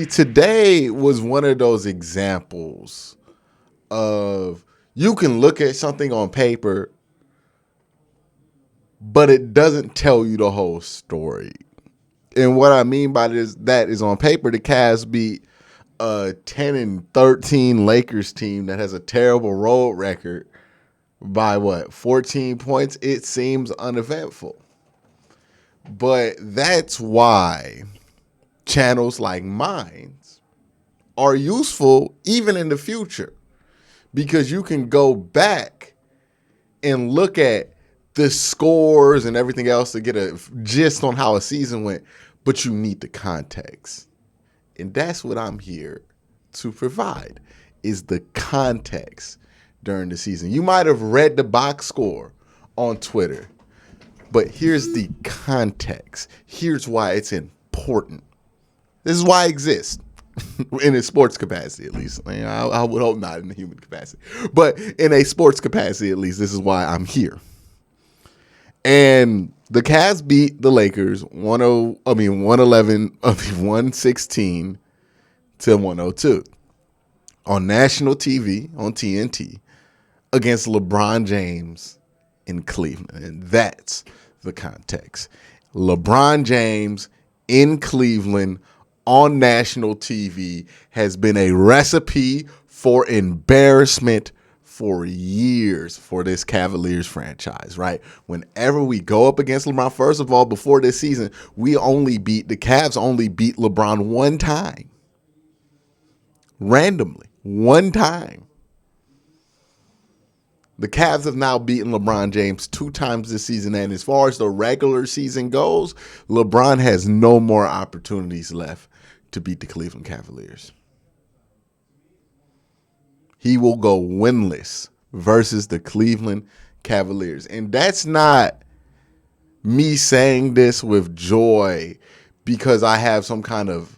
today was one of those examples of you can look at something on paper, but it doesn't tell you the whole story. And what I mean by that is on paper, the Cavs beat a 10-13 Lakers team that has a terrible road record by 14 points. It seems uneventful. But that's why channels like mine are useful even in the future, because you can go back and look at the scores and everything else to get a gist on how a season went, but you need the context. And that's what I'm here to provide, is the context during the season. You might have read the box score on Twitter, but here's the context. Here's why it's important. This is why I exist. In a sports capacity, at least. I would hope not in a human capacity. But in a sports capacity, at least, this is why I'm here. And the Cavs beat the Lakers 116 to 102 on national TV, on TNT, against LeBron James in Cleveland. And that's the context. LeBron James in Cleveland on national TV has been a recipe for embarrassment for years for this Cavaliers franchise, right? Whenever we go up against LeBron, first of all, before this season, the Cavs only beat LeBron one time. Randomly. One time. The Cavs have now beaten LeBron James 2 times this season, and as far as the regular season goes, LeBron has no more opportunities left to beat the Cleveland Cavaliers. He will go winless versus the Cleveland Cavaliers. And that's not me saying this with joy because I have some kind of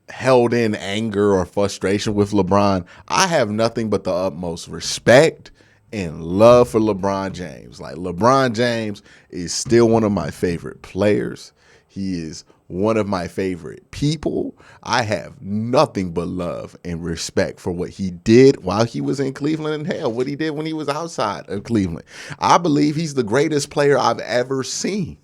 held in anger or frustration with LeBron. I have nothing but the utmost respect and love for LeBron James. Like, LeBron James is still one of my favorite players. He is one of my favorite people. I have nothing but love and respect for what he did while he was in Cleveland, and hell, what he did when he was outside of Cleveland. I believe he's the greatest player I've ever seen.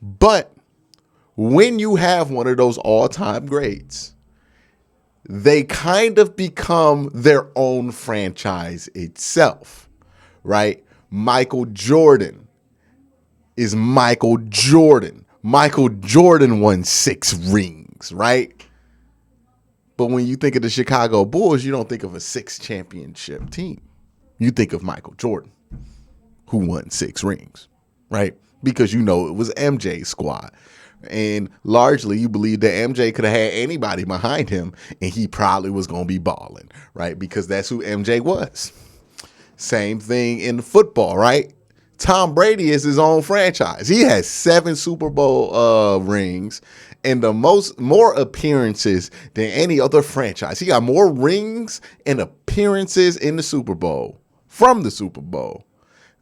But when you have one of those all-time greats, they kind of become their own franchise itself, right? Michael Jordan is Michael Jordan. Michael Jordan won 6 rings, right? But when you think of the Chicago Bulls, you don't think of a 6 championship team. You think of Michael Jordan, who won 6 rings, right? Because you know it was MJ's squad. And largely you believe that MJ could have had anybody behind him and he probably was going to be balling, right? Because that's who MJ was. Same thing in football, right? Tom Brady is his own franchise. He has 7 Super Bowl rings and more appearances than any other franchise. He got more rings and appearances in the Super Bowl, from the Super Bowl,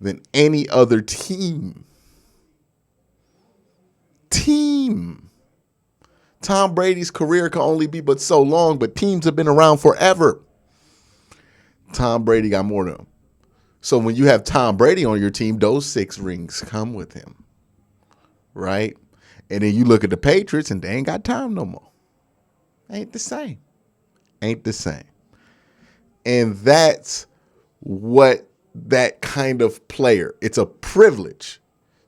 than any other team. Tom Brady's career can only be but so long, but teams have been around forever. Tom Brady got more than him. So when you have Tom Brady on your team, those 6 rings come with him, right? And then you look at the Patriots and they ain't got time no more. Ain't the same. And that's what that kind of player, it's a privilege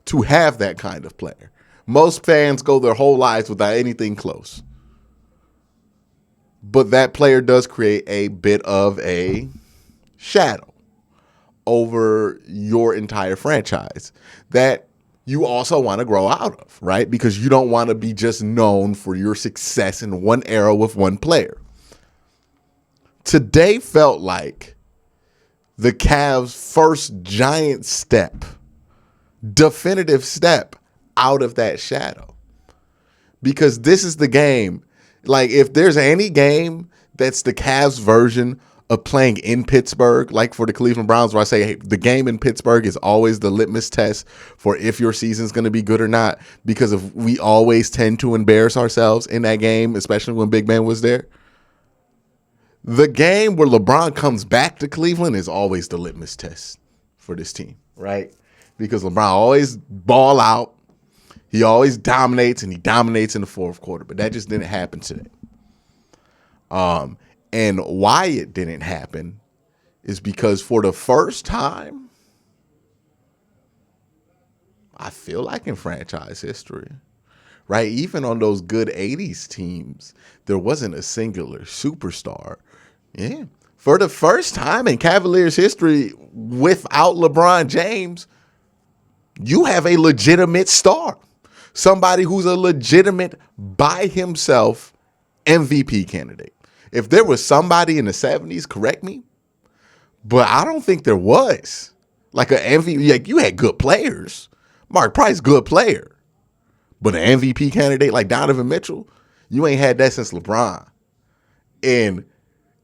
to have that kind of player. Most fans go their whole lives without anything close. But that player does create a bit of a shadow over your entire franchise that you also want to grow out of, right? Because you don't want to be just known for your success in one era with one player. Today felt like the Cavs' first giant step, definitive step out of that shadow. Because this is the game. Like, if there's any game that's the Cavs version of playing in Pittsburgh, like for the Cleveland Browns, where I say, hey, the game in Pittsburgh is always the litmus test for if your season's going to be good or not, because if we always tend to embarrass ourselves in that game, especially when Big Ben was there. The game where LeBron comes back to Cleveland is always the litmus test for this team, right? Because LeBron always ball out. He always dominates, and he dominates in the fourth quarter. But that just didn't happen today. And why it didn't happen is because for the first time, I feel like in franchise history, right? Even on those good 80s teams, there wasn't a singular superstar. Yeah. For the first time in Cavaliers history, without LeBron James, you have a legitimate star. Somebody who's a legitimate, by himself, MVP candidate. If there was somebody in the 70s, correct me, but I don't think there was. Like an MVP, like you had good players. Mark Price, good player. But an MVP candidate like Donovan Mitchell, you ain't had that since LeBron. And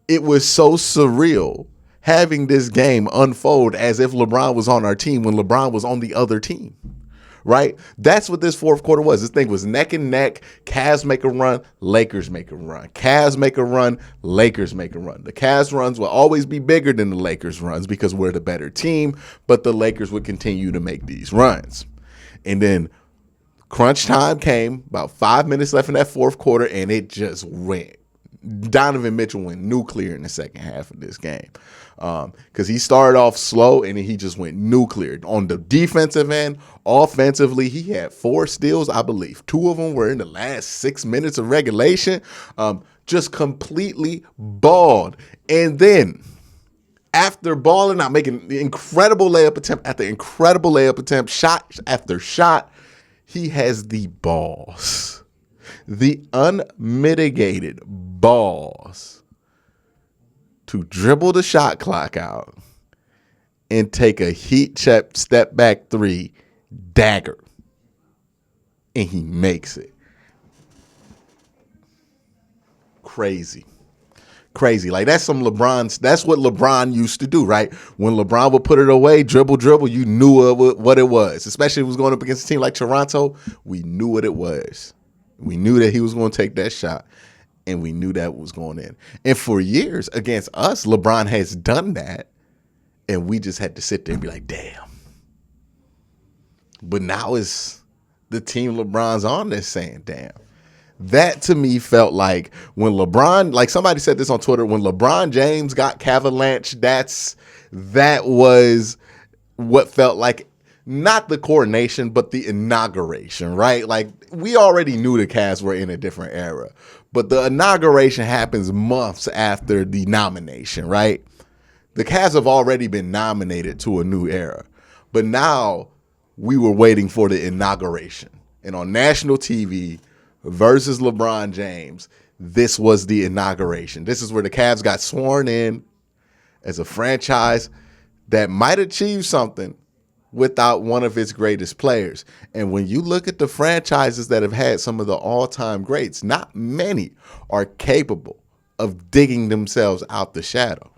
it was so surreal having this game unfold as if LeBron was on our team when LeBron was on the other team, right? That's what this fourth quarter was. This thing was neck and neck. Cavs make a run, Lakers make a run. Cavs make a run, Lakers make a run. The Cavs runs will always be bigger than the Lakers runs because we're the better team, but the Lakers would continue to make these runs. And then crunch time came, about 5 minutes left in that fourth quarter, and it just went. Donovan Mitchell went nuclear in the second half of this game because he started off slow and then he just went nuclear. On the defensive end, offensively, he had 4 steals, I believe. 2 of them were in the last 6 minutes of regulation. Just completely balled. And then after balling out, making the incredible layup attempt after incredible layup attempt, shot after shot, he has the balls. The unmitigated balls to dribble the shot clock out and take a heat check step back 3 dagger. And he makes it. Crazy. Like that's some LeBron's. That's what LeBron used to do, right? When LeBron would put it away, dribble, you knew what it was. Especially if it was going up against a team like Toronto, we knew what it was. We knew that he was going to take that shot, and we knew that was going in. And for years against us, LeBron has done that, and we just had to sit there and be like, damn. But now it's the team LeBron's on that's saying, damn. That to me felt like when LeBron, like somebody said this on Twitter, when LeBron James got Cavalanched, that was what felt like not the coronation, but the inauguration, right? Like we already knew the Cavs were in a different era, but the inauguration happens months after the nomination, right? The Cavs have already been nominated to a new era, but now we were waiting for the inauguration. And on national TV versus LeBron James, this was the inauguration. This is where the Cavs got sworn in as a franchise that might achieve something without one of its greatest players. And when you look at the franchises that have had some of the all-time greats, not many are capable of digging themselves out the shadow,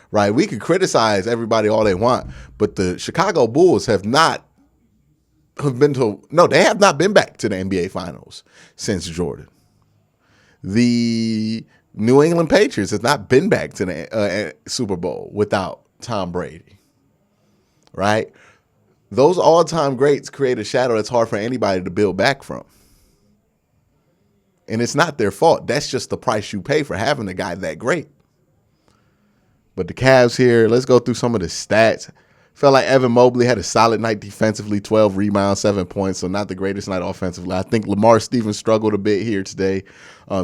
right? We could criticize everybody all they want, but the Chicago Bulls they have not been back to the NBA Finals since Jordan. The New England Patriots have not been back to the Super Bowl without Tom Brady, right? Those all-time greats create a shadow that's hard for anybody to build back from. And it's not their fault. That's just the price you pay for having a guy that great. But the Cavs here, let's go through some of the stats. Felt like Evan Mobley had a solid night defensively, 12 rebounds, 7 points, so not the greatest night offensively. I think Lamar Stevens struggled a bit here today.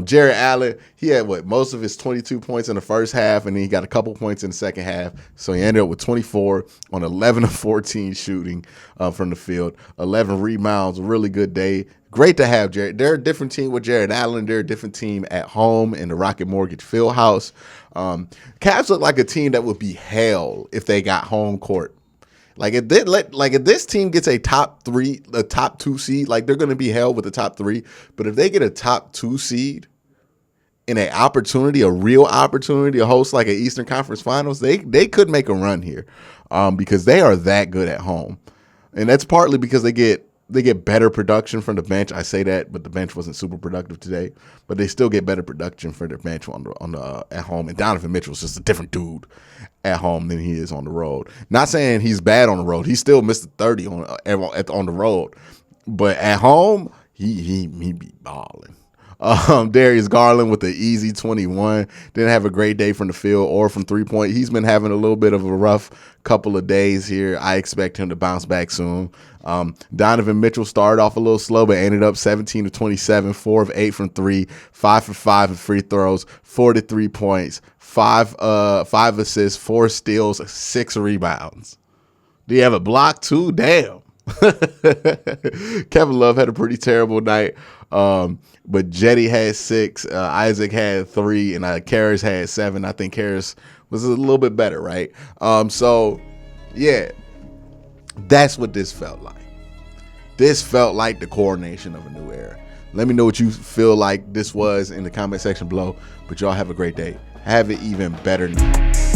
Jared Allen, he had most of his 22 points in the first half, and then he got a couple points in the second half. So he ended up with 24 on 11 of 14 shooting from the field, 11 rebounds, a really good day. Great to have Jared. They're a different team with Jared Allen. They're a different team at home in the Rocket Mortgage Fieldhouse. Cavs look like a team that would be hell if they got home court. Like if this team gets a top 2 seed, like they're going to be held with the top 3. But if they get a top 2 seed in a real opportunity to host like an Eastern Conference Finals, they could make a run here, because they are that good at home, and that's partly because they get better production from the bench. I say that, but the bench wasn't super productive today. But they still get better production from the bench on the at home. And Donovan Mitchell's just a different dude at home than he is on the road. Not saying he's bad on the road. He still missed 30 on the road, but at home he be balling. Darius Garland with the easy 21. Didn't have a great day from the field or from 3-point. He's been having a little bit of a rough couple of days here. I expect him to bounce back soon. Donovan Mitchell started off a little slow, but ended up 17 of 27, 4 of 8 from 3, 5 for 5 in free throws, 43 points, 5 assists, 4 steals, 6 rebounds. Do you have a block too? Damn. Kevin Love had a pretty terrible night. But Jetty had 6, Isaac had 3, and Karras had 7. I think Karras was a little bit better, right? So yeah, that's what this felt like. This felt like the coronation of a new era. Let me know what you feel like this was in the comment section below. But y'all have a great day. Have it even better now.